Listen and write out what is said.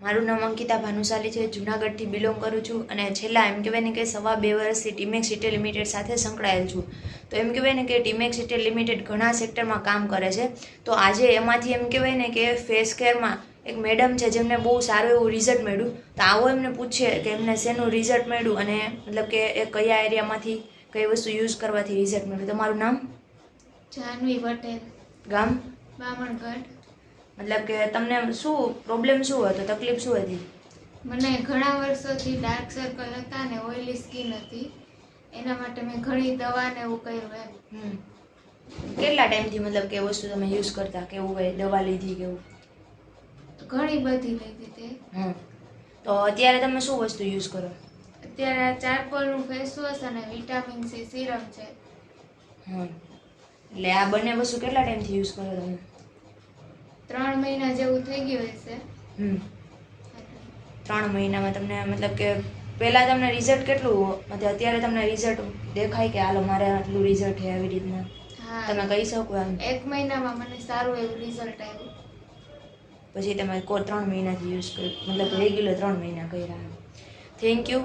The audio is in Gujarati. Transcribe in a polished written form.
મારું નામ અંકિતા ભાનુશાલી છે, જુનાગઢથી બિલોંગ કરું છું અને છેલ્લા એમ કહેવાય ને કે 2.5 વર્ષથી ટીમેક્સ રિટેલ લિમિટેડ સાથે સંકળાયેલ છું. તો એમ કહેવાય ને કે ટીમેક્સ રિટેલ લિમિટેડ ઘણા સેક્ટરમાં કામ કરે છે. તો આજે એમાંથી એમ કહેવાય ને કે ફેસ કેરમાં એક મેડમ છે જેમને બહુ સારું એવું રિઝલ્ટ મળ્યું. તો આવો એમને પૂછીએ કે એમને શેનું રિઝલ્ટ મળ્યું અને મતલબ કે એ કયા એરિયામાંથી કઈ વસ્તુ યુઝ કરવાથી રિઝલ્ટ મળ્યું. તમારું નામ? જાનવી પટેલ, ગામ? બામણગઢ. મતલબ કે તમને શું પ્રોબ્લેમ શું હતો, તકલીફ શું હતી? મને ઘણા વર્ષોથી ડાર્ક સર્કલ હતા ને ઓઇલી સ્કિન હતી. એના માટે મેં ઘણી દવા ને એવું કર્યું એમ. કેટલા ટાઈમથી મતલબ કે વસ્તુ તમે યુઝ કરતા, કેવું હોય, દવા લીધી કેવું? ઘણી બધી લીધી તે. તો અત્યારે તમે શું વસ્તુ યુઝ કરો? અત્યારે ચારકોલનું ફેસ વોશ અને વિટામિન સી સિરમ છે. એટલે આ બંને વસ્તુ કેટલા ટાઈમથી યુઝ કરો તમે? 3 મહિના જેવું થઈ ગયું હશે. 3 મહિનામાં તમને મતલબ કે પહેલાં તમને રિઝલ્ટ કેટલું એટલે અત્યારે તમને રિઝલ્ટ દેખાય કે હાલો મારે આટલું રિઝલ્ટ છે આવી રીતના તમે કહી શકો એમ? 1 મહિનામાં મને સારું એવું રિઝલ્ટ આવ્યું. પછી તમે 3 મહિનાથી યુઝ કર્યું, મતલબ રેગ્યુલર 3 મહિના કર્યા. Thank you.